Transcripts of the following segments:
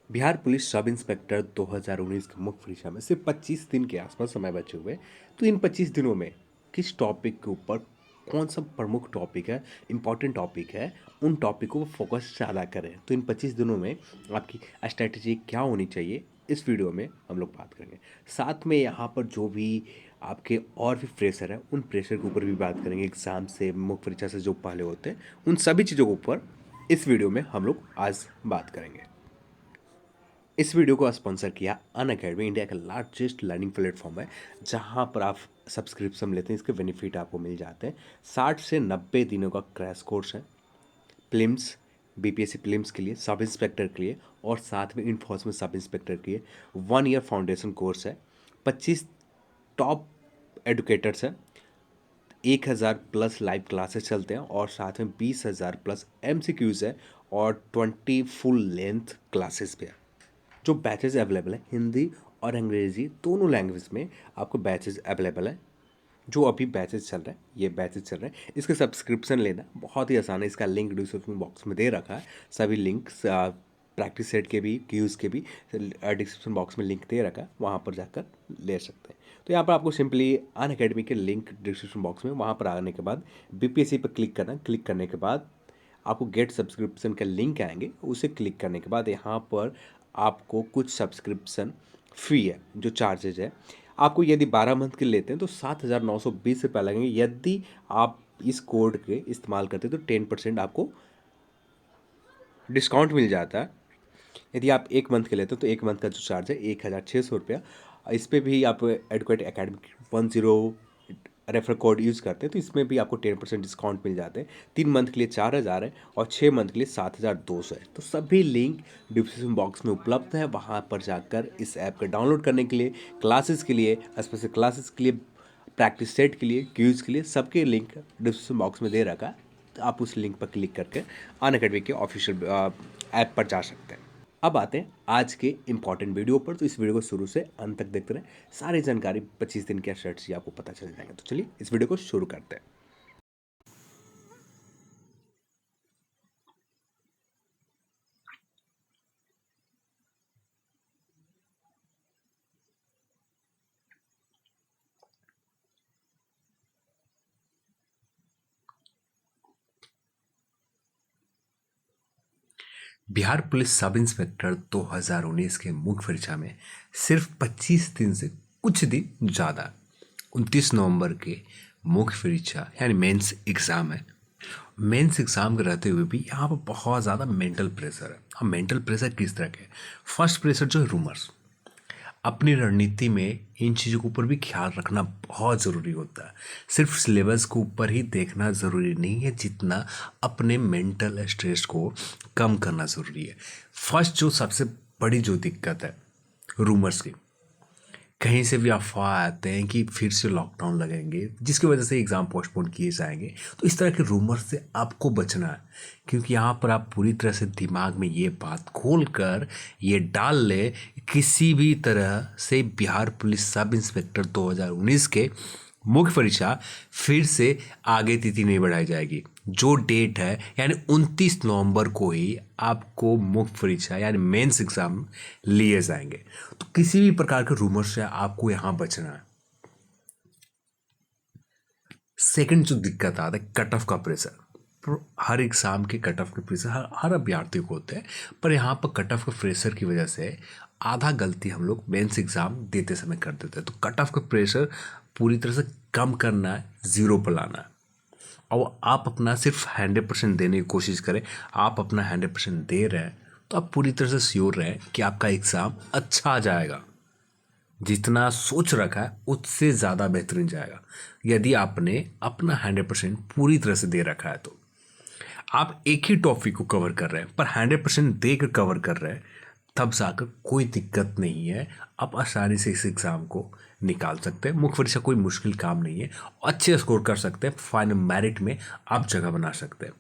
Bihar police sub inspector 2019 की मुख्य परीक्षा में सिर्फ 25 दिन के आसपास समय बचे हुए। तो इन 25 दिनों में किस टॉपिक के ऊपर कौन सा प्रमुख टॉपिक है, इम्पॉर्टेंट टॉपिक है, उन टॉपिकों पर फोकस ज़्यादा करें। तो इन 25 दिनों में आपकी स्ट्रैटेजी क्या होनी चाहिए, इस वीडियो में हम लोग बात करेंगे। साथ में यहाँ पर जो भी आपके और भी प्रेशर है, उन प्रेशर के ऊपर भी बात करेंगे। एग्ज़ाम से, मुख्य परीक्षा से जो पहले होते हैं, उन सभी चीज़ों के ऊपर इस वीडियो में हम लोग आज बात करेंगे। इस वीडियो को स्पॉन्सर किया अनअकैडमी, इंडिया का लार्जेस्ट लर्निंग प्लेटफॉर्म है, जहां पर आप सब्सक्रिप्शन लेते हैं, इसके बेनिफिट आपको मिल जाते हैं। 60 से 90 दिनों का क्रैश कोर्स है, प्लिम्स, बीपीएससी प्लिम्स के लिए, सब इंस्पेक्टर के लिए और साथ में इन्फोर्समेंट सब इंस्पेक्टर के लिए 1 ईयर फाउंडेशन कोर्स है। 25 टॉप एडुकेटर्स हैं, 1000 प्लस लाइव क्लासेस चलते हैं और साथ में 20,000 प्लस एमसीक्यूज है और 20 फुल लेंथ क्लासेस भी है। जो बैचेज अवेलेबल है हिंदी और अंग्रेज़ी दोनों लैंग्वेज में आपको बैचेज अवेलेबल है। जो अभी बैचेज चल रहे हैं, ये बैचेज चल रहे हैं, इसका सब्सक्रिप्शन लेना बहुत ही आसान है। इसका लिंक डिस्क्रिप्शन बॉक्स में दे रखा है। सभी लिंक्स प्रैक्टिस सेट के भी, क्यूज़ के भी डिस्क्रिप्शन बॉक्स में लिंक दे रखा है, वहाँ पर जाकर ले सकते हैं। तो यहाँ पर आपको सिंपली अनअकैडमी के लिंक डिस्क्रिप्शन बॉक्स में, वहाँ पर आने के बाद बीपीएससी पर क्लिक करना। क्लिक करने के बाद आपको गेट सब्सक्रिप्शन का लिंक आएंगे, उसे क्लिक करने के बाद यहाँ पर आपको कुछ सब्सक्रिप्शन फ़ी है, जो चार्जेज है। आपको यदि 12 मंथ के लेते हैं तो 7,920 रुपये लगेंगे। यदि आप इस कोड के इस्तेमाल करते हैं तो 10% आपको डिस्काउंट मिल जाता है। यदि आप 1 मंथ के लेते हो तो 1 मंथ का जो चार्ज है 1,600 रुपया। इस पर भी आप educate academic 10 refer code use करते हैं तो इसमें भी आपको 10% डिस्काउंट मिल जाते हैं। 3 मंथ के लिए 4,000 है और 6 मंथ के लिए 7,200 है। तो सभी लिंक डिस्क्रिप्शन बॉक्स में उपलब्ध है, वहाँ पर जाकर इस ऐप को डाउनलोड करने के लिए, क्लासेस के लिए, स्पेशल क्लासेस के लिए, प्रैक्टिस सेट के लिए, क्यूज़ के लिए, सबके लिंक डिस्क्रिप्शन बॉक्स में दे रखा है। तो आप उस लिंक पर क्लिक करके अनअकैडमी के ऑफिशियल ऐप पर जा सकते हैं। अब आते हैं आज के इम्पॉर्टेंट वीडियो पर। तो इस वीडियो को शुरू से अंत तक देखते रहें, सारी जानकारी 25 दिन के स्ट्रेटजी आपको पता चल जाएंगे। तो चलिए इस वीडियो को शुरू करते हैं। बिहार पुलिस सब इंस्पेक्टर 2019 के मुख्य परीक्षा में सिर्फ 25 दिन से कुछ दिन ज़्यादा 29 नवंबर के मुख्य परीक्षा यानी मेंस एग्ज़ाम है। मेंस एग्ज़ाम के रहते हुए भी यहाँ पर बहुत ज़्यादा मेंटल प्रेशर है। अब मेंटल प्रेशर किस तरह के? फर्स्ट प्रेशर जो है रूमर्स। अपनी रणनीति में इन चीज़ों के ऊपर भी ख्याल रखना बहुत ज़रूरी होता है। सिर्फ सिलेबस के ऊपर ही देखना ज़रूरी नहीं है, जितना अपने मेंटल स्ट्रेस को कम करना ज़रूरी है। फर्स्ट जो सबसे बड़ी जो दिक्कत है रूमर्स की, कहीं से भी अफवाह आते हैं कि फिर से लॉकडाउन लगेंगे, जिसकी वजह से एग्ज़ाम पोस्टपोन किए जाएंगे। तो इस तरह के रूमर से आपको बचना है, क्योंकि यहाँ पर आप पूरी तरह से दिमाग में ये बात खोल कर ये डाल ले, किसी भी तरह से बिहार पुलिस सब इंस्पेक्टर 2019 के मुख्य परीक्षा फिर से आगे तिथि नहीं बढ़ाई जाएगी। जो डेट है यानी 29 नवंबर को ही आपको मुख्य परीक्षा यानी मेंस एग्जाम लिए जाएंगे। तो किसी भी प्रकार के रूमर से आपको यहां बचना है। सेकंड जो दिक्कत आता है कट ऑफ का प्रेशर। हर एग्जाम के कट ऑफ के प्रेशर हर अभ्यर्थी को होते हैं, पर यहाँ पर कट ऑफ के प्रेशर की वजह से आधा गलती हम लोग मेंस एग्जाम देते समय कर देते हैं। तो कट ऑफ का प्रेशर पूरी तरह से कम करना है, ज़ीरो पर लाना है और आप अपना सिर्फ 100% देने की कोशिश करें। आप अपना 100% दे रहे हैं तो आप पूरी तरह से श्योर रहें कि आपका एग्ज़ाम अच्छा जाएगा। जितना सोच रखा है उससे ज़्यादा बेहतरीन जाएगा। यदि आपने अपना 100% पूरी तरह से दे रखा है तो आप एक ही टॉपिक को कवर कर रहे हैं, पर 100% दे कर कवर कर रहे हैं, तब जाकर कोई दिक्कत नहीं है। आप आसानी से इस एग्ज़ाम को निकाल सकते हैं। मुख्य परीक्षा कोई मुश्किल काम नहीं है, अच्छे स्कोर कर सकते हैं, फाइनल मेरिट में आप जगह बना सकते हैं।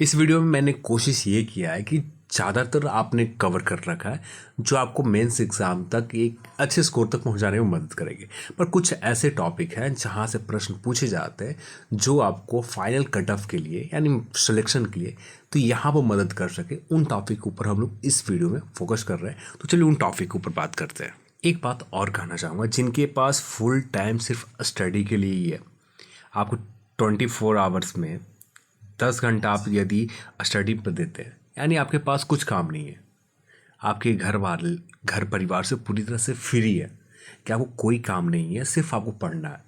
इस वीडियो में मैंने कोशिश ये किया है कि ज़्यादातर आपने कवर कर रखा है जो आपको मेंस एग्ज़ाम तक एक अच्छे स्कोर तक पहुंचाने में मदद करेंगे। पर कुछ ऐसे टॉपिक हैं जहां से प्रश्न पूछे जाते हैं जो आपको फाइनल कट ऑफ के लिए यानी सिलेक्शन के लिए तो यहाँ पर मदद कर सके। उन टॉपिक के ऊपर हम लोग इस वीडियो में फोकस कर रहे हैं, तो चलिए उन टॉपिक के ऊपर बात करते हैं। एक बात और कहना चाहूँगा, जिनके पास फुल टाइम सिर्फ स्टडी के लिए ही है, आपको 24 आवर्स में 10 घंटा आप यदि स्टडी पर देते हैं यानी आपके पास कुछ काम नहीं है, आपके घर परिवार से पूरी तरह से फ्री है कि आपको कोई काम नहीं है, सिर्फ आपको पढ़ना है,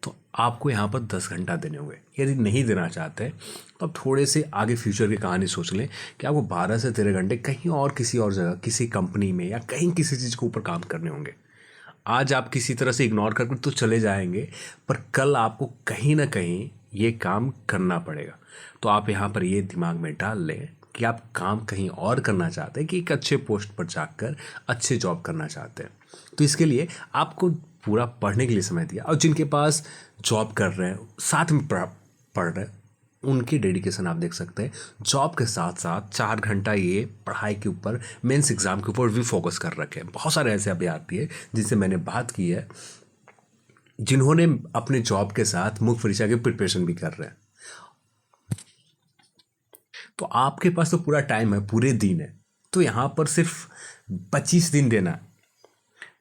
तो आपको यहाँ पर 10 घंटा देने होंगे। यदि नहीं देना चाहते तो आप थोड़े से आगे फ्यूचर की कहानी सोच लें कि आपको 12 से 13 घंटे कहीं और किसी और जगह किसी कंपनी में या कहीं किसी चीज़ के ऊपर काम करने होंगे। आज आप किसी तरह से इग्नोर करके तो चले जाएंगे, पर कल आपको कहीं ना कहीं ये काम करना पड़ेगा। तो आप यहाँ पर ये दिमाग में डाल लें कि आप काम कहीं और करना चाहते हैं कि एक अच्छे पोस्ट पर जाकर अच्छे जॉब करना चाहते हैं। तो इसके लिए आपको पूरा पढ़ने के लिए समय दिया, और जिनके पास जॉब कर रहे हैं साथ में पढ़ रहे हैं, उनकी डेडिकेशन आप देख सकते हैं। जॉब के साथ साथ 4 घंटा ये पढ़ाई के ऊपर मेंस एग्ज़ाम के ऊपर भी फोकस कर रखे हैं। बहुत सारे ऐसे अभ्यर्थी हैं जिनसे मैंने बात की है, जिन्होंने अपने जॉब के साथ मुख्य परीक्षा की प्रिपरेशन भी कर रहे हैं। तो आपके पास तो पूरा टाइम है, पूरे दिन है, तो यहाँ पर सिर्फ 25 दिन देना है।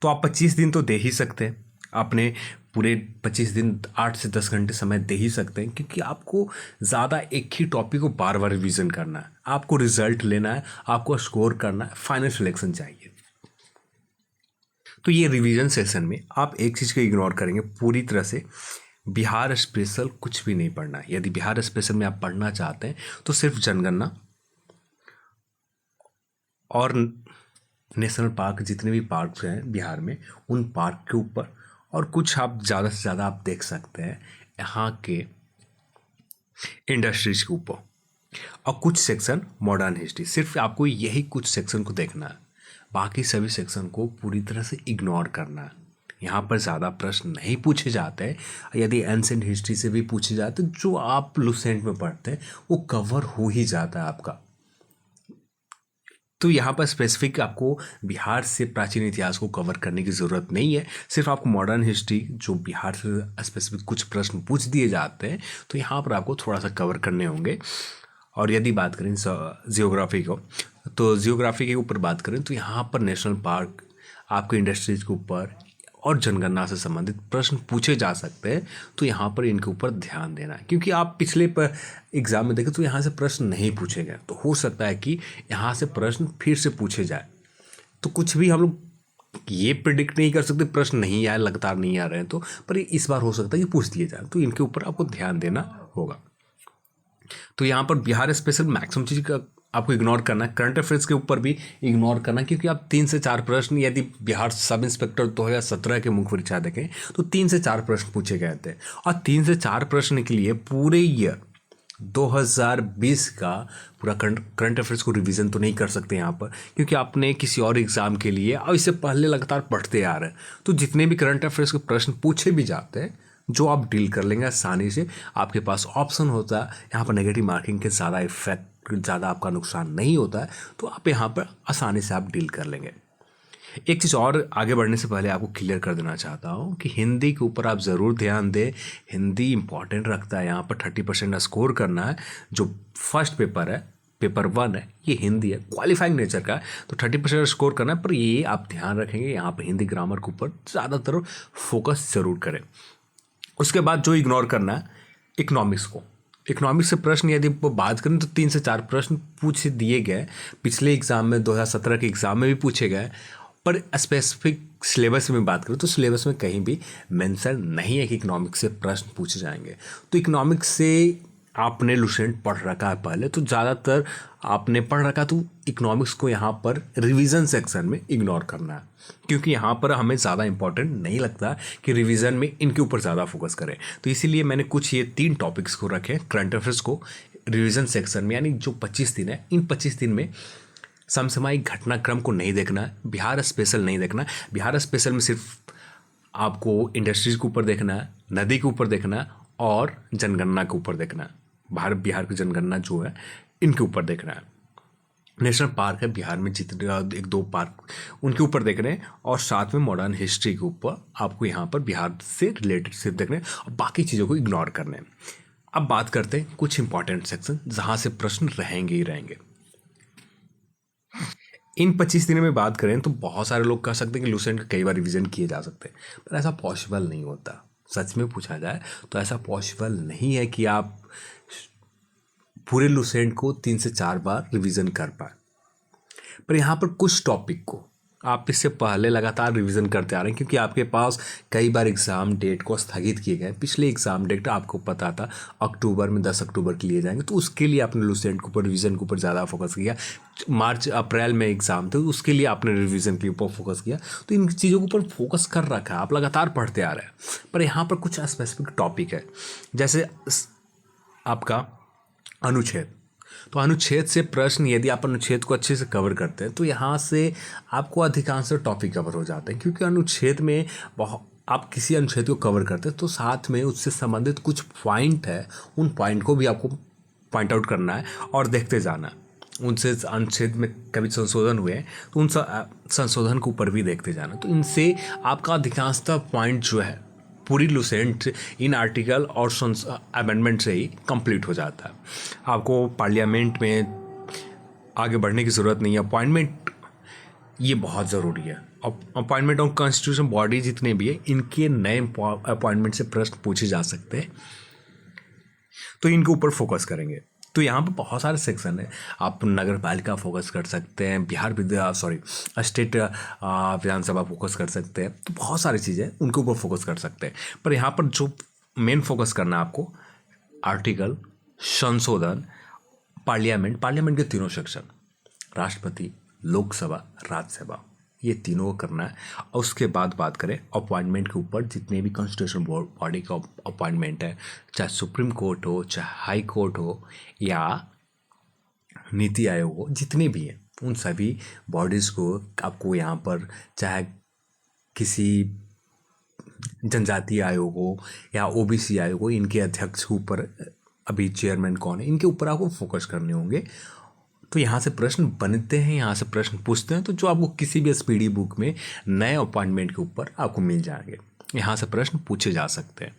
तो आप 25 दिन तो दे ही सकते हैं, अपने पूरे 25 दिन 8 से 10 घंटे समय दे ही सकते हैं, क्योंकि आपको ज़्यादा एक ही टॉपिक को बार बार रिवीजन करना है, आपको रिजल्ट लेना है, आपको स्कोर करना है, फाइनल सिलेक्शन चाहिए। तो ये रिवीजन सेशन में आप एक चीज़ को इग्नोर करेंगे पूरी तरह से, बिहार स्पेशल कुछ भी नहीं पढ़ना है। यदि बिहार स्पेशल में आप पढ़ना चाहते हैं तो सिर्फ जनगणना और नेशनल पार्क, जितने भी पार्क हैं बिहार में, उन पार्क के ऊपर, और कुछ आप ज़्यादा से ज़्यादा आप देख सकते हैं यहाँ के इंडस्ट्रीज के ऊपर, और कुछ सेक्शन मॉडर्न हिस्ट्री। सिर्फ आपको यही कुछ सेक्शन को देखना है, बाकी सभी सेक्शन को पूरी तरह से इग्नोर करना है। यहाँ पर ज़्यादा प्रश्न नहीं पूछे जाते हैं। यदि एंसेंट हिस्ट्री से भी पूछे जाते हैं, जो आप लुसेंट में पढ़ते हैं वो कवर हो ही जाता है आपका। तो यहाँ पर स्पेसिफिक आपको बिहार से प्राचीन इतिहास को कवर करने की ज़रूरत नहीं है। सिर्फ आपको मॉडर्न हिस्ट्री, जो बिहार से स्पेसिफिक कुछ प्रश्न पूछ दिए जाते हैं, तो यहाँ पर आपको थोड़ा सा कवर करने होंगे। और यदि बात करें जियोग्राफी को, तो जियोग्राफी के ऊपर बात करें तो यहाँ पर नेशनल पार्क, आपके इंडस्ट्रीज के ऊपर और जनगणना से संबंधित प्रश्न पूछे जा सकते हैं। तो यहाँ पर इनके ऊपर ध्यान देना है, क्योंकि आप पिछले एग्ज़ाम में देखें तो यहाँ से प्रश्न नहीं पूछे गए, तो हो सकता है कि यहाँ से प्रश्न फिर से पूछे जाए। तो कुछ भी हम लोग ये प्रिडिक्ट नहीं कर सकते, प्रश्न नहीं आए, लगातार नहीं आ रहे हैं, तो पर इस बार हो सकता है कि पूछ दिए जाए, तो इनके ऊपर आपको ध्यान देना होगा। तो यहाँ पर बिहार स्पेशल मैक्सिमम चीज़ का आपको इग्नोर करना है। करंट अफेयर्स के ऊपर भी इग्नोर करना, क्योंकि आप 3 से 4 प्रश्न, यदि बिहार सब इंस्पेक्टर 2017 के मुख्य परीक्षा देखें तो 3 से 4 प्रश्न पूछे गए थे, और 3 से 4 प्रश्न के लिए पूरे ईयर 2020 का पूरा करंट अफेयर्स को रिवीजन तो नहीं कर सकते यहाँ पर, क्योंकि आपने किसी और एग्ज़ाम के लिए और इससे पहले लगातार पढ़ते आ रहे हैं। तो जितने भी करंट अफेयर्स के प्रश्न पूछे भी जाते हैं, जो आप डील कर लेंगे आसानी से, आपके पास ऑप्शन होता है। यहाँ पर नेगेटिव मार्किंग के ज़्यादा इफेक्ट, ज़्यादा आपका नुकसान नहीं होता है, तो आप यहाँ पर आसानी से आप डील कर लेंगे। एक चीज़ और आगे बढ़ने से पहले आपको क्लियर कर देना चाहता हूँ कि हिंदी के ऊपर आप ज़रूर ध्यान दें। हिंदी इंपॉर्टेंट रखता है, यहाँ पर 30% स्कोर करना है। जो फर्स्ट पेपर है, पेपर 1 है, ये हिंदी है, क्वालिफाइंग नेचर का है, तो 30% स्कोर करना है। पर ये आप ध्यान रखेंगे, यहाँ पर हिंदी ग्रामर के ऊपर ज़्यादातर फोकस ज़रूर करें। उसके बाद जो इग्नोर करना है, इकोनॉमिक्स को। इकोनॉमिक्स से प्रश्न यदि बात करें तो 3 से 4 प्रश्न पूछ दिए गए, पिछले एग्ज़ाम में 2017 के एग्ज़ाम में भी पूछे गए। पर स्पेसिफिक सिलेबस में बात करें तो सिलेबस में कहीं भी मेंशन नहीं है कि इकोनॉमिक्स से प्रश्न पूछे जाएंगे। तो इकोनॉमिक्स से आपने लुसेंट पढ़ रखा है पहले, तो ज़्यादातर आपने पढ़ रखा, तो इकोनॉमिक्स को यहाँ पर रिवीजन सेक्शन में इग्नोर करना है, क्योंकि यहाँ पर हमें ज़्यादा इंपॉर्टेंट नहीं लगता कि रिवीजन में इनके ऊपर ज़्यादा फोकस करें। तो इसीलिए मैंने कुछ ये 3 टॉपिक्स को रखे करंट अफेयर्स को रिवीजन सेक्शन में, यानी जो 25 दिन है, इन 25 दिन में समसामयिक घटनाक्रम को नहीं देखना है, बिहार स्पेशल नहीं देखना है। बिहार स्पेशल में सिर्फ आपको इंडस्ट्रीज के ऊपर देखना है, नदी के ऊपर देखना है और जनगणना के ऊपर देखना है। भारत बिहार की जनगणना जो है इनके ऊपर देख रहा है। नेशनल पार्क है बिहार में जितने, एक दो पार्क उनके ऊपर देख रहे हैं, और साथ में मॉडर्न हिस्ट्री के ऊपर आपको यहाँ पर बिहार से रिलेटेड सिर्फ देख रहे हैं और बाकी चीज़ों को इग्नोर करने हैं। अब बात करते हैं कुछ इंपॉर्टेंट सेक्शन जहाँ से प्रश्न रहेंगे ही रहेंगे। इन 25 दिनों में बात करें तो बहुत सारे लोग कह सकते हैं कि लूसेंट का कई बार रिवीजन किए जा सकते हैं, पर ऐसा पॉसिबल नहीं होता। सच में पूछा जाए तो ऐसा पॉसिबल नहीं है कि आप पूरे लूसेंट को 3 से 4 बार रिवीजन कर पाए। पर यहाँ पर कुछ टॉपिक को आप इससे पहले लगातार रिवीजन करते आ रहे हैं, क्योंकि आपके पास कई बार एग्ज़ाम डेट को स्थगित किए गए। पिछले एग्ज़ाम डेट आपको पता था अक्टूबर में 10 अक्टूबर के लिए जाएंगे, तो उसके लिए आपने लूसेंट के ऊपर रिवीजन के ऊपर ज़्यादा फोकस किया। मार्च अप्रैल में एग्ज़ाम थे, उसके लिए आपने रिवीजन के ऊपर फोकस किया। तो इन चीज़ों के ऊपर फोकस कर रखा है, आप लगातार पढ़ते आ रहे हैं। पर यहाँ पर कुछ स्पेसिफिक टॉपिक है, जैसे आपका अनुच्छेद। तो अनुच्छेद से प्रश्न, यदि आप अनुच्छेद को अच्छे से कवर करते हैं तो यहाँ से आपको अधिकांश टॉपिक कवर हो जाते हैं, क्योंकि अनुच्छेद में बहुत, आप किसी अनुच्छेद को कवर करते हैं तो साथ में उससे संबंधित कुछ पॉइंट है, उन पॉइंट को भी आपको पॉइंट आउट करना है और देखते जाना है। उनसे अनुच्छेद में कभी संशोधन हुए हैं तो उन संशोधन के ऊपर भी देखते जाना। तो इनसे आपका अधिकांशतः पॉइंट जो है पूरी लूसेंट इन आर्टिकल और अमेंडमेंट से ही कंप्लीट हो जाता है। आपको पार्लियामेंट में आगे बढ़ने की ज़रूरत नहीं है। अपॉइंटमेंट ये बहुत ज़रूरी है। अपॉइंटमेंट ऑफ कॉन्स्टिट्यूशन बॉडी जितने भी है, इनके नए अपॉइंटमेंट से प्रश्न पूछे जा सकते हैं, तो इनके ऊपर फोकस करेंगे। तो यहाँ पर बहुत सारे सेक्शन है। आप नगर पालिका फोकस कर सकते हैं, स्टेट विधानसभा फोकस कर सकते हैं। तो बहुत सारी चीज़ें उनके ऊपर फोकस कर सकते हैं। पर यहाँ पर जो मेन फोकस करना है आपको, आर्टिकल, संशोधन, पार्लियामेंट के तीनों सेक्शन, राष्ट्रपति, लोकसभा, राज्यसभा, ये तीनों को करना है। और उसके बाद बात करें अपॉइंटमेंट के ऊपर, जितने भी कॉन्स्टिट्यूशन बॉडी का अपॉइंटमेंट है, चाहे सुप्रीम कोर्ट हो, चाहे हाई कोर्ट हो, या नीति आयोग हो, जितने भी हैं उन सभी बॉडीज़ को आपको यहाँ पर, चाहे किसी जनजातीय आयोग हो या ओबीसी आयोग हो, इनके अध्यक्ष के ऊपर, अभी चेयरमैन कौन है, इनके ऊपर आपको फोकस करने होंगे। तो यहाँ से प्रश्न बनते हैं, यहाँ से प्रश्न पूछते हैं, तो जो आपको किसी भी एसपीडी बुक में नए अपॉइंटमेंट के ऊपर आपको मिल जाएंगे, यहाँ से प्रश्न पूछे जा सकते हैं।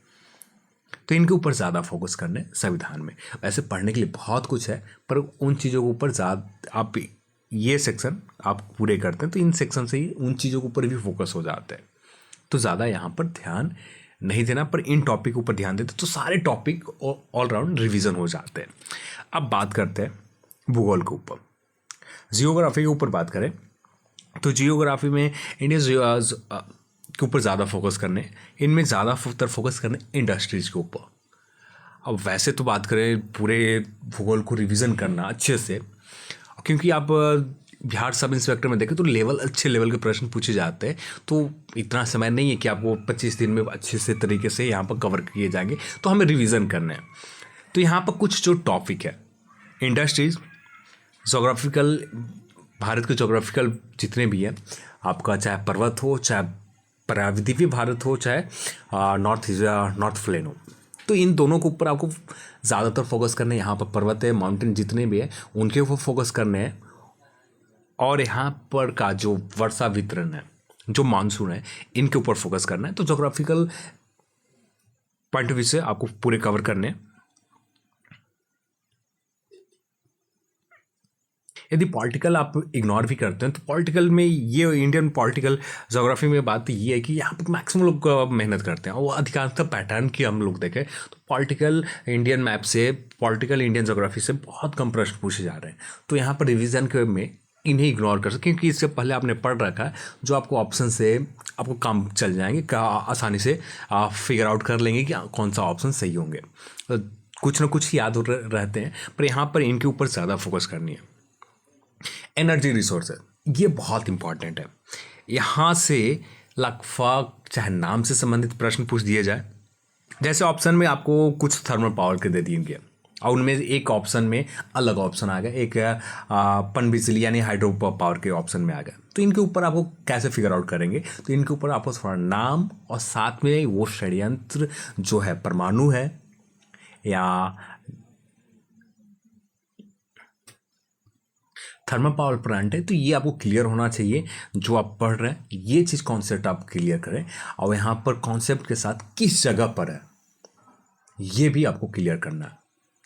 तो इनके ऊपर ज़्यादा फोकस करने संविधान में। वैसे पढ़ने के लिए बहुत कुछ है, पर उन चीज़ों के ऊपर ज़्यादा आप ये सेक्शन आप पूरे करते हैं तो इन सेक्शन से ही उन चीज़ों के ऊपर भी फोकस हो जाता है। तो ज़्यादा यहाँ पर ध्यान नहीं देना, पर इन टॉपिक के ऊपर ध्यान देते तो सारे टॉपिक ऑल राउंड रिवीजन हो जाते हैं। अब बात करते हैं भूगोल के ऊपर। जियोग्राफी के ऊपर बात करें तो जियोग्राफी में इंडिया के ऊपर ज़्यादा फोकस करने, इनमें ज़्यादा फोकस करने इंडस्ट्रीज़ के ऊपर। अब वैसे तो बात करें पूरे भूगोल को रिवीजन करना अच्छे से, क्योंकि आप बिहार सब इंस्पेक्टर में देखें तो अच्छे लेवल के प्रश्न पूछे जाते हैं। तो इतना समय नहीं है कि आपको 25 दिन में अच्छे से तरीके से यहाँ पर कवर किए जाएंगे, तो हमें रिवीजन करना है। तो यहाँ पर कुछ जो टॉपिक है, इंडस्ट्रीज, जोग्राफिकल, भारत के जोग्राफिकल जितने भी हैं आपका, चाहे पर्वत हो, चाहे प्राविधिक भारत हो, चाहे नॉर्थ प्लेन हो, तो इन दोनों के ऊपर आपको ज़्यादातर फोकस करना है। यहाँ पर पर्वत है, माउंटेन जितने भी हैं उनके ऊपर फोकस करने हैं, और यहाँ पर का जो वर्षा वितरण है, जो मानसून है, इनके ऊपर फोकस करना है। तो जोग्राफिकल पॉइंट ऑफ व्यू से आपको पूरे कवर करने हैं। यदि पॉलिटिकल आप इग्नोर भी करते हैं तो पॉलिटिकल में ये इंडियन पॉलिटिकल जोग्राफी में बात ये है कि यहाँ पर मैक्सिमम लोग मेहनत करते हैं, और वो अधिकांशतः पैटर्न की हम लोग देखें तो पॉलिटिकल इंडियन मैप से, पॉलिटिकल इंडियन जोग्राफी से बहुत कम प्रश्न पूछे जा रहे हैं। तो यहाँ पर रिवीजन के में इन्हें इग्नोर कर सकते, क्योंकि इससे पहले आपने पढ़ रखा है, जो आपको ऑप्शन से आपको काम चल जाएंगे, आसानी से आप फिगर आउट कर लेंगे कि कौन सा ऑप्शन सही होंगे। तो कुछ ना कुछ याद रहते हैं, पर यहाँ पर इनके ऊपर ज़्यादा फोकस करनी है। एनर्जी रिसोर्सेज, ये बहुत इंपॉर्टेंट है। यहाँ से लगभग चाहे नाम से संबंधित प्रश्न पूछ दिए जाए, जैसे ऑप्शन में आपको कुछ थर्मल पावर के दे दिए गए, और उनमें एक ऑप्शन में अलग ऑप्शन आ गया, एक पनबिजली यानी हाइड्रो पावर के ऑप्शन में आ गया। तो इनके ऊपर आपको कैसे फिगर आउट करेंगे, तो इनके ऊपर आपको थोड़ा नाम और साथ में वो षड्यंत्र जो है, परमाणु है या थर्मल पावर प्लांट है, तो ये आपको क्लियर होना चाहिए। जो आप पढ़ रहे हैं ये चीज़ कॉन्सेप्ट आप क्लियर करें, और यहाँ पर कॉन्सेप्ट के साथ किस जगह पर है ये भी आपको क्लियर करना है।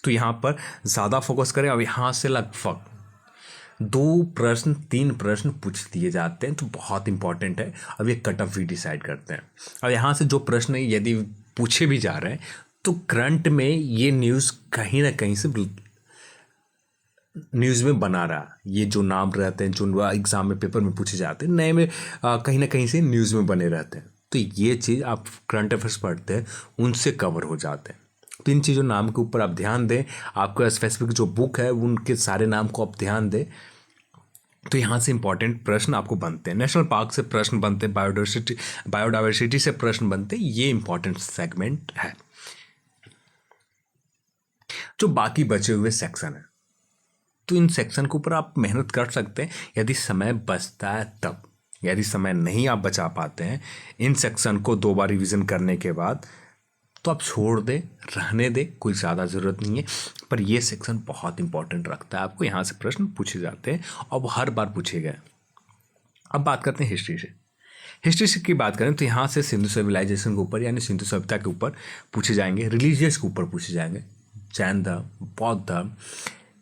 तो यहाँ पर ज़्यादा फोकस करें। और यहाँ से लगभग 2 प्रश्न 3 प्रश्न पूछ दिए जाते हैं, तो बहुत इंपॉर्टेंट है। अब ये कट ऑफ भी डिसाइड करते हैं। और यहाँ से जो प्रश्न यदि पूछे भी जा रहे हैं तो करंट में ये न्यूज़ कहीं ना कहीं से न्यूज़ में बना रहा। ये जो नाम रहते हैं जो एग्ज़ाम में पेपर में पूछे जाते हैं नए में कहीं ना कहीं से न्यूज़ में बने रहते हैं। तो ये चीज़ आप करंट अफेयर्स पढ़ते हैं उनसे कवर हो जाते हैं। तो इन चीज़ों नाम के ऊपर आप ध्यान दें। आपका स्पेसिफिक जो बुक है उनके सारे नाम को आप ध्यान दें। तो यहाँ से इंपॉर्टेंट प्रश्न आपको बनते हैं। नेशनल पार्क से प्रश्न बनते हैं, बायोडाइवर्सिटी से प्रश्न बनते हैं। ये इंपॉर्टेंट सेगमेंट है। जो बाकी बचे हुए सेक्शन है तो इन सेक्शन के ऊपर आप मेहनत कर सकते हैं यदि समय बचता है तब। यदि समय नहीं आप बचा पाते हैं इन सेक्शन को 2 बार रिवीजन करने के बाद तो आप छोड़ दें, रहने दें, कोई ज़्यादा ज़रूरत नहीं है। पर ये सेक्शन बहुत इंपॉर्टेंट रखता है। आपको यहाँ से प्रश्न पूछे जाते हैं और वो हर बार पूछे गए। अब बात करते हैं हिस्ट्री से। हिस्ट्री से की बात करें तो यहाँ से सिंधु सिविलाइजेशन के ऊपर यानी सिंधु सभ्यता के ऊपर पूछे जाएंगे। रिलीजियस के ऊपर पूछे जाएंगे। जैन धर्म, बौद्ध धर्म,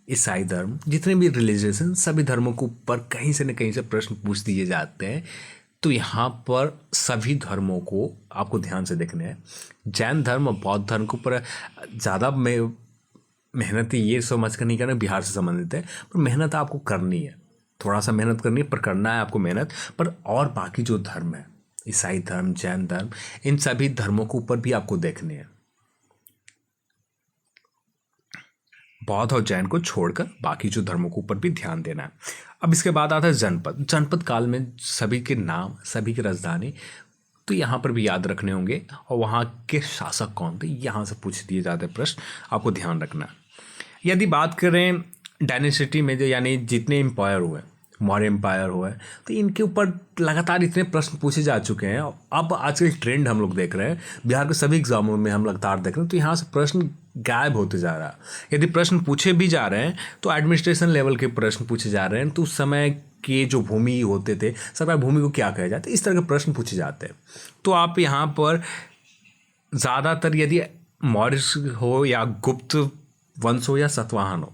ईसाई धर्म, जितने भी रिलीजियस हैं सभी धर्मों के ऊपर कहीं से न कहीं से प्रश्न पूछ दिए जाते हैं। तो यहाँ पर सभी धर्मों को आपको ध्यान से देखने हैं। जैन धर्म और बौद्ध धर्म के ऊपर ज़्यादा मेहनत ये समझ कर नहीं करना बिहार से संबंधित है, पर मेहनत आपको करनी है। थोड़ा सा मेहनत करनी है पर करना है आपको मेहनत। पर और बाकी जो धर्म है, ईसाई धर्म, जैन धर्म, इन सभी धर्मों के ऊपर भी आपको देखने हैं। बौद्ध और जैन को छोड़कर बाकी जो धर्मों के ऊपर भी ध्यान देना है। अब इसके बाद आता है जनपद। जनपद काल में सभी के नाम, सभी की राजधानी तो यहाँ पर भी याद रखने होंगे। और वहाँ के शासक कौन थे यहाँ से पूछ दिए जाते प्रश्न, आपको ध्यान रखना है। यदि बात करें डायनेसिटी में जो यानी जितने एम्पायर हुए, मौर्य एम्पायर हुआ है, तो इनके ऊपर लगातार इतने प्रश्न पूछे जा चुके हैं। अब आजकल ट्रेंड हम लोग देख रहे हैं, बिहार के सभी एग्जामों में हम लगातार देख रहे हैं, तो यहाँ से प्रश्न गायब होते जा रहा है। यदि प्रश्न पूछे भी जा रहे हैं तो एडमिनिस्ट्रेशन लेवल के प्रश्न पूछे जा रहे हैं। तो उस समय के जो भूमि होते थे, सरकार भूमि को क्या कहा जाता है, इस तरह के प्रश्न पूछे जाते हैं। तो आप यहाँ पर ज़्यादातर यदि मौर्य हो या गुप्त वंश हो या सातवाहन हो,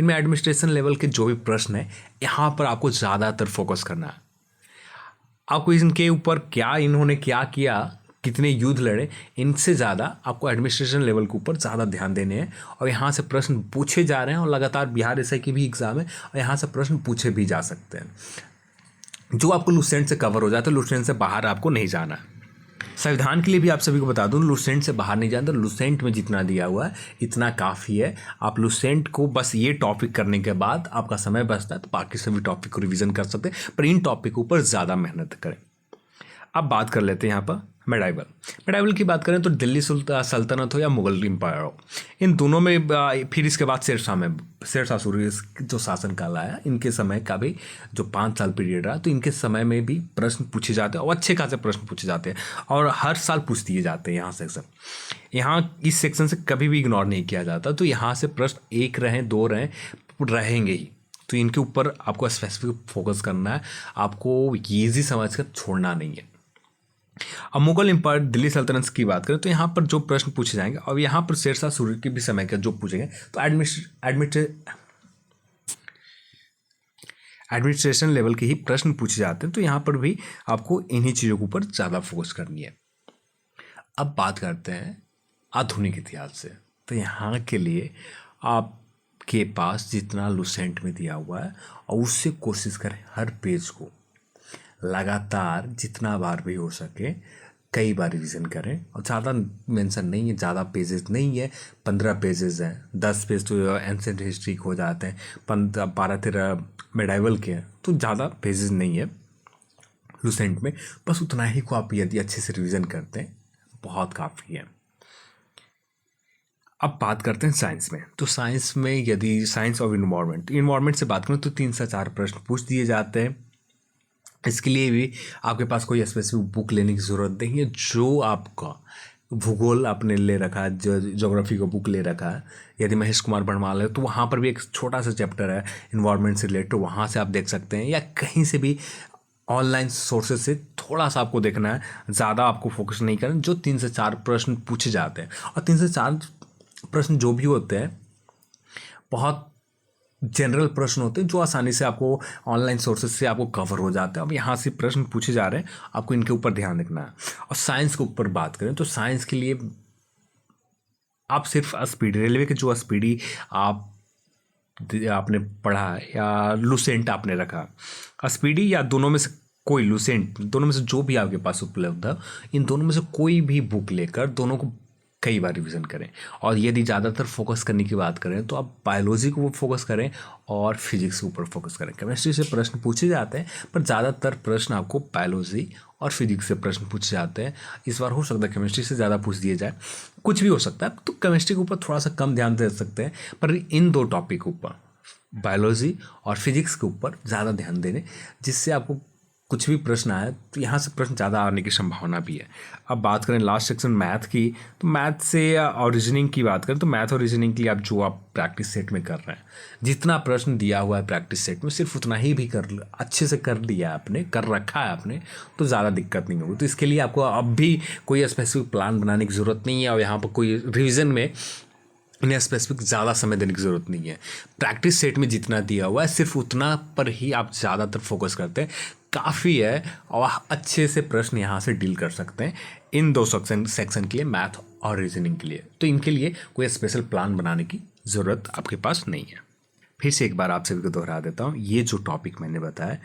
इनमें एडमिनिस्ट्रेशन लेवल के जो भी प्रश्न है यहाँ पर आपको ज़्यादातर फोकस करना है। आपको इनके ऊपर क्या इन्होंने क्या किया, कितने युद्ध लड़े, इनसे ज़्यादा आपको एडमिनिस्ट्रेशन लेवल के ऊपर ज़्यादा ध्यान देने हैं। और यहाँ से प्रश्न पूछे जा रहे हैं और लगातार बिहार एसआई की भी एग्ज़ाम है और यहाँ से प्रश्न पूछे भी जा सकते हैं। जो आपको लुसेंट से कवर हो जाता है, लुसेंट से बाहर आपको नहीं जाना है। संविधान के लिए भी आप सभी को बता दूं, लुसेंट से बाहर नहीं जाना। लुसेंट में जितना दिया हुआ है इतना काफ़ी है। आप लुसेंट को बस ये टॉपिक करने के बाद आपका समय बचता है तो बाकी सभी टॉपिक को रिवीजन कर सकते हैं, पर इन टॉपिक के ऊपर ज़्यादा मेहनत करें। अब बात कर लेते हैं यहाँ पर मेडाइवल। मेडाइवल की बात करें तो दिल्ली सल्तनत हो या मुगल एम्पायर हो, इन दोनों में फिर इसके बाद शेरशाह सूरी जो शासन काल आया, इनके समय का भी जो 5 साल पीरियड रहा, तो इनके समय में भी प्रश्न पूछे जाते हैं और अच्छे खासे प्रश्न पूछे जाते हैं और हर साल पूछ दिए जाते हैं। यहाँ सेक्शन, यहाँ इस सेक्शन से कभी भी इग्नोर नहीं किया जाता। तो यहाँ से प्रश्न 1 रहें 2 रहेंगे ही। तो इनके ऊपर आपको स्पेसिफिक फोकस करना है, आपको ईजी समझ कर छोड़ना नहीं है। अब मुगल एम्पायर, दिल्ली सल्तनत की बात करें तो यहाँ पर जो प्रश्न पूछे जाएंगे, और यहाँ पर शेरशाह सूरी के भी समय का जो पूछेंगे, तो एडमिनिस्ट्रेशन लेवल के ही प्रश्न पूछे जाते हैं। तो यहाँ पर भी आपको इन्हीं चीज़ों के ऊपर ज़्यादा फोकस करनी है। अब बात करते हैं आधुनिक इतिहास से। तो यहाँ के लिए आपके पास जितना लुसेंट में दिया हुआ है और उससे कोशिश करें हर पेज को लगातार जितना बार भी हो सके कई बार रिवीजन करें। और ज़्यादा मेंशन नहीं है, ज़्यादा पेजेस नहीं है, 15 पेजेस हैं। 10 पेज तो एंसेंट हिस्ट्री हो जाते हैं, 12-13 मेडाइवल के हैं, तो ज़्यादा पेजेस नहीं है लुसेंट में। बस उतना ही को आप यदि अच्छे से रिवीजन करते हैं बहुत काफ़ी है। अब बात करते हैं साइंस में। तो साइंस में यदि साइंस और इन्वायरमेंट से बात करें तो 3 से 4 प्रश्न पूछ दिए जाते हैं। इसके लिए भी आपके पास कोई स्पेसिफिक बुक लेने की ज़रूरत नहीं है। जो आपका भूगोल आपने ले रखा है, ज्योग्राफी का बुक ले रखा है, यदि महेश कुमार बड़माल है तो वहाँ पर भी एक छोटा सा चैप्टर है इन्वायरमेंट से रिलेटेड, वहाँ से आप देख सकते हैं, या कहीं से भी ऑनलाइन सोर्सेज से थोड़ा सा आपको देखना है, ज़्यादा आपको फोकस नहीं करना। जो 3 से 4 प्रश्न पूछे जाते हैं, और 3 से 4 प्रश्न जो भी होते हैं बहुत जनरल प्रश्न होते हैं जो आसानी से आपको ऑनलाइन सोर्सेज से आपको कवर हो जाते हैं। अब यहाँ से प्रश्न पूछे जा रहे हैं, आपको इनके ऊपर ध्यान रखना है। और साइंस के ऊपर बात करें तो साइंस के लिए आप सिर्फ स्पीडी, रेलवे के जो स्पीडी आपने पढ़ा है या लुसेंट आपने रखा, स्पीडी या दोनों में से कोई, लुसेंट, दोनों में से जो भी आपके पास उपलब्ध है, इन दोनों में से कोई भी बुक लेकर दोनों को कई बार रिवीजन करें। और यदि ज़्यादातर फोकस करने की बात करें तो आप बायोलॉजी को फोकस करें और फिजिक्स के ऊपर फोकस करें। केमिस्ट्री से प्रश्न पूछे जाते हैं, पर ज़्यादातर प्रश्न आपको बायोलॉजी और फिजिक्स से प्रश्न पूछे जाते हैं। इस बार हो सकता है केमिस्ट्री से ज़्यादा पूछ दिए जाए, कुछ भी हो सकता है, तो केमिस्ट्री के ऊपर थोड़ा सा कम ध्यान दे सकते हैं, पर इन 2 टॉपिक के ऊपर, बायोलॉजी और फिजिक्स के ऊपर ज़्यादा ध्यान देने, जिससे आपको कुछ भी प्रश्न आए तो यहाँ से प्रश्न ज़्यादा आने की संभावना भी है। अब बात करें लास्ट सेक्शन मैथ की, तो मैथ से और रीजनिंग की बात करें तो मैथ और रीजनिंग के लिए आप प्रैक्टिस सेट में कर रहे हैं, जितना प्रश्न दिया हुआ है प्रैक्टिस सेट में सिर्फ उतना ही भी अच्छे से कर लिया आपने, कर रखा है आपने, तो ज़्यादा दिक्कत नहीं होगी। तो इसके लिए आपको अब भी कोई स्पेसिफिक प्लान बनाने की ज़रूरत नहीं है, और यहाँ पर कोई रिविज़न में इन्हें स्पेसिफिक ज़्यादा समय देने की ज़रूरत नहीं है। प्रैक्टिस सेट में जितना दिया हुआ है सिर्फ उतना पर ही आप ज़्यादातर फोकस करते हैं, काफ़ी है, और अच्छे से प्रश्न यहाँ से डील कर सकते हैं इन 2 सेक्शन के लिए, मैथ और रीजनिंग के लिए। तो इनके लिए कोई स्पेशल प्लान बनाने की ज़रूरत आपके पास नहीं है। फिर से एक बार आप सभी को दोहरा देता हूँ, ये जो टॉपिक मैंने बताया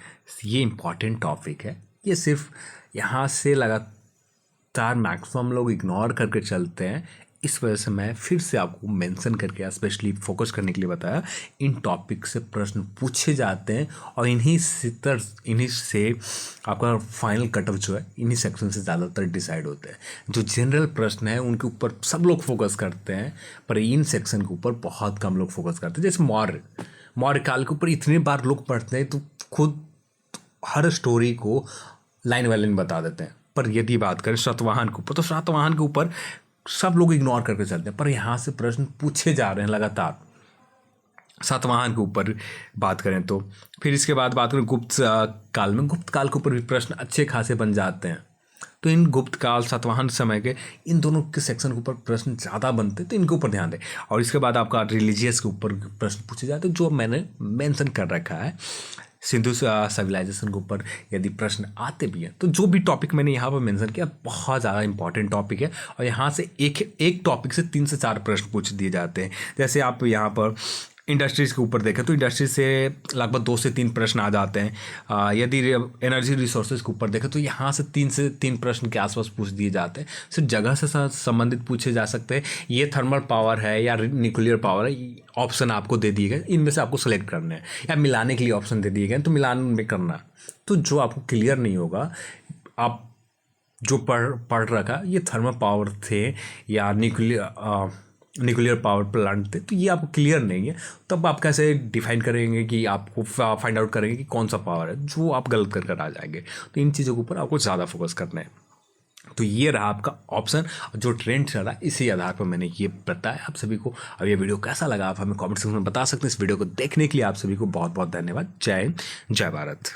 ये इम्पॉर्टेंट टॉपिक है। ये सिर्फ यहाँ से लगातार मैक्सिमम लोग इग्नोर करके चलते हैं, इस वजह से मैं फिर से आपको मेंशन करके स्पेशली फोकस करने के लिए बताया। इन टॉपिक से प्रश्न पूछे जाते हैं, और इन्हीं से आपका फाइनल कटऑफ जो है इन्हीं सेक्शन से ज़्यादातर डिसाइड होते हैं। जो जनरल प्रश्न है उनके ऊपर सब लोग फोकस करते हैं, पर इन सेक्शन के ऊपर बहुत कम लोग फोकस करते हैं। जैसे मौर्य काल के ऊपर इतने बार लोग पढ़ते हैं तो खुद हर स्टोरी को लाइन बाय लाइन बता देते हैं। पर यदि बात करें सातवाहन के ऊपर, तो सातवाहन के ऊपर सब लोग इग्नोर करके चलते हैं, पर यहाँ से प्रश्न पूछे जा रहे हैं लगातार। सातवाहन के ऊपर बात करें तो फिर इसके बाद बात करें गुप्त काल में, गुप्त काल के ऊपर भी प्रश्न अच्छे खासे बन जाते हैं। तो इन गुप्त काल सातवाहन समय के इन दोनों के सेक्शन के ऊपर प्रश्न ज़्यादा बनते हैं, तो इनके ऊपर ध्यान दें। और इसके बाद आपका रिलीजियस के ऊपर प्रश्न पूछे जाते हैं, जो मैंने मेंशन कर रखा है। सिंधु सिविलाइजेशन के ऊपर यदि प्रश्न आते भी हैं, तो जो भी टॉपिक मैंने यहाँ पर मेंशन किया बहुत ज़्यादा इंपॉर्टेंट टॉपिक है, और यहाँ से एक टॉपिक से 3 से 4 प्रश्न पूछ दिए जाते हैं। जैसे आप यहाँ पर इंडस्ट्रीज़ के ऊपर देखें तो इंडस्ट्री से लगभग 2 से 3 प्रश्न आ जाते हैं। यदि एनर्जी रिसोर्सेज के ऊपर देखें तो यहाँ से 3 प्रश्न के आसपास पूछ दिए जाते हैं। सिर्फ जगह से संबंधित पूछे जा सकते हैं, ये थर्मल पावर है या न्यूक्लियर पावर है, ऑप्शन आपको दे दिए गए, इनमें से आपको सेलेक्ट करना है, या मिलाने के लिए ऑप्शन दे दिए गए तो मिलान में करना। तो जो आपको क्लियर नहीं होगा, आप जो पढ़ रखा ये थर्मल पावर थे या न्यूक्लियर पावर प्लांट थे, तो ये आपको क्लियर नहीं है, तब आप कैसे डिफाइन करेंगे कि आपको फाइंड आउट करेंगे कि कौन सा पावर है, जो आप गलत कर कर आ जाएंगे। तो इन चीज़ों के ऊपर आपको ज़्यादा फोकस करना है। तो ये रहा आपका ऑप्शन, जो ट्रेंड चल रहा है इसी आधार पर मैंने ये बताया आप सभी को। अब ये वीडियो कैसा लगा आप हमें कमेंट सेक्शन में बता सकते हैं। इस वीडियो को देखने के लिए आप सभी को बहुत बहुत धन्यवाद। जय हिंद, जय भारत।